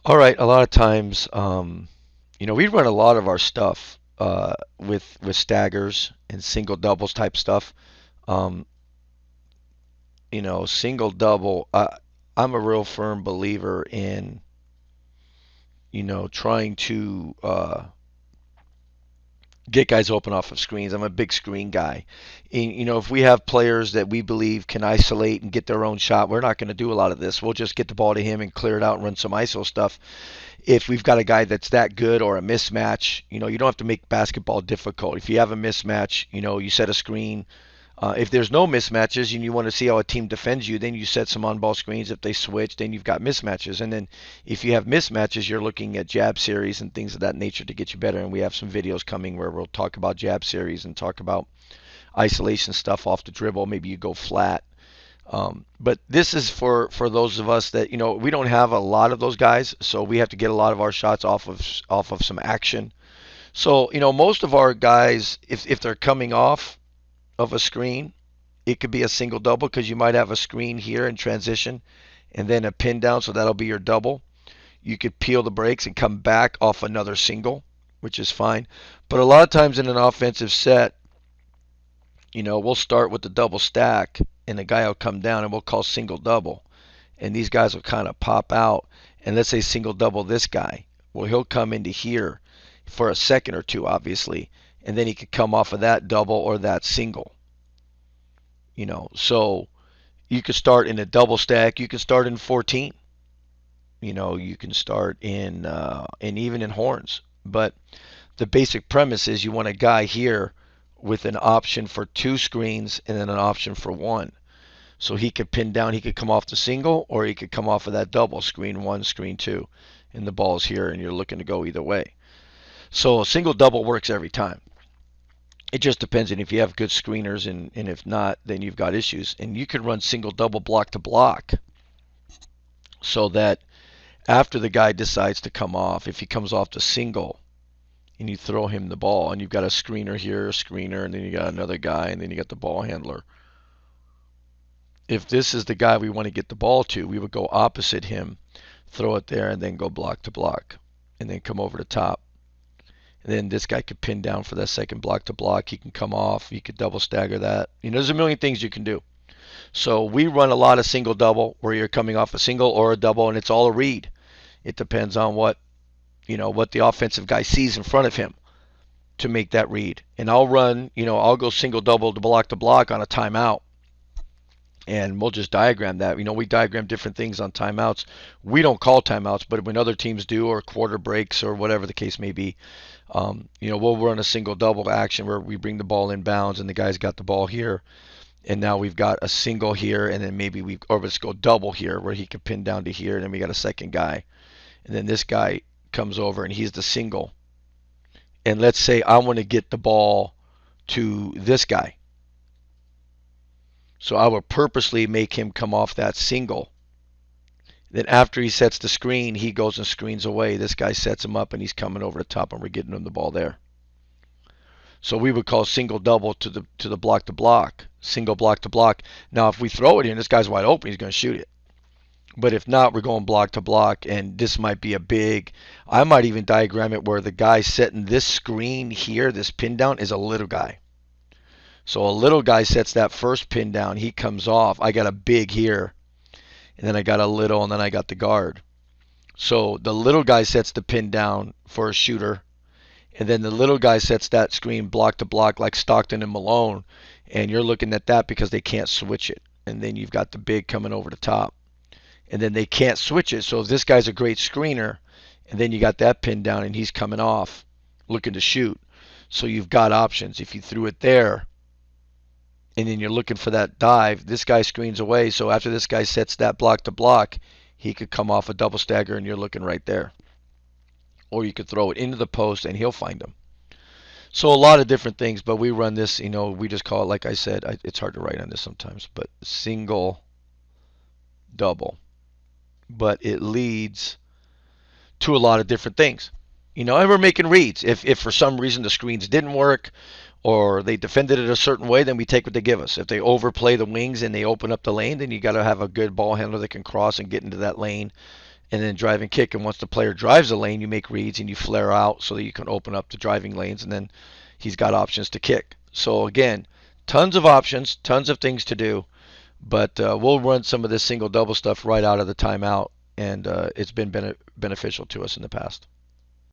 All right, a lot of times, we run a lot of our stuff with staggers and single doubles type stuff. Um, single double. I'm a real firm believer in trying to get guys open off of screens. I'm a big screen guy. And, if we have players that we believe can isolate and get their own shot, we're not going to do a lot of this. We'll just get the ball to him and clear it out and run some ISO stuff. If we've got a guy that's that good or a mismatch, you don't have to make basketball difficult. If you have a mismatch, you set a screen. If there's no mismatches and you want to see how a team defends you, then you set some on-ball screens. If they switch, then you've got mismatches. And then if you have mismatches, you're looking at jab series and things of that nature to get you better. And we have some videos coming where we'll talk about jab series and talk about isolation stuff off the dribble. Maybe you go flat. But this is for those of us that we don't have a lot of those guys, so we have to get a lot of our shots off of some action. So most of our guys, if they're coming off of a screen, it could be a single double because you might have a screen here in transition and then a pin down, so that'll be your double. You could peel the brakes and come back off another single, which is fine. But a lot of times in an offensive set, we'll start with the double stack and the guy will come down and we'll call single double. And these guys will kind of pop out. And let's say single double this guy. Well, he'll come into here for a second or two, obviously. And then he could come off of that double or that single. So you could start in a double stack. You can start in 14. You can start in and even in horns. But the basic premise is you want a guy here with an option for two screens and then an option for one. So he could pin down, he could come off the single or he could come off of that double, screen one, screen two, and the ball's here and you're looking to go either way. So a single double works every time. It just depends on if you have good screeners and if not, then you've got issues. And you can run single double block to block so that after the guy decides to come off, if he comes off the single, and you throw him the ball, and you've got a screener here, a screener, and then you got another guy, and then you got the ball handler. If this is the guy we want to get the ball to, we would go opposite him, throw it there, and then go block to block, and then come over the top. And then this guy could pin down for that second block to block. He can come off. He could double stagger that. There's a million things you can do. So we run a lot of single double where you're coming off a single or a double, and it's all a read. It depends on what the offensive guy sees in front of him to make that read. And I'll go single double to block on a timeout. And we'll just diagram that. We diagram different things on timeouts. We don't call timeouts, but when other teams do, or quarter breaks, or whatever the case may be, we'll run a single double action where we bring the ball in bounds and the guy's got the ball here. And now we've got a single here, and then or let's go double here where he could pin down to here, and then we got a second guy. And then this guy comes over and he's the single. And let's say I want to get the ball to this guy. So I will purposely make him come off that single. Then after he sets the screen, he goes and screens away. This guy sets him up and he's coming over the top and we're getting him the ball there. So we would call single double to the block to block, single block to block. Now if we throw it in, this guy's wide open, he's going to shoot it. But if not, we're going block to block, and this might be I might even diagram it where the guy setting this screen here, this pin down, is a little guy. So a little guy sets that first pin down, he comes off. I got a big here, and then I got a little, and then I got the guard. So the little guy sets the pin down for a shooter, and then the little guy sets that screen block to block like Stockton and Malone, and you're looking at that because they can't switch it. And then you've got the big coming over the top. And then they can't switch it. So if this guy's a great screener, and then you got that pin down and he's coming off looking to shoot. So you've got options. If you threw it there and then you're looking for that dive, this guy screens away. So after this guy sets that block to block, he could come off a double stagger and you're looking right there. Or you could throw it into the post and he'll find him. So a lot of different things, but we run this, we just call it, like I said, it's hard to write on this sometimes, but single, double. But it leads to a lot of different things. And we're making reads. If for some reason the screens didn't work or they defended it a certain way, then we take what they give us. If they overplay the wings and they open up the lane, then you got to have a good ball handler that can cross and get into that lane and then drive and kick. And once the player drives the lane, you make reads and you flare out so that you can open up the driving lanes, and then he's got options to kick. So again, tons of options, tons of things to do, but we'll run some of this single double stuff right out of the timeout, and it's been beneficial to us in the past.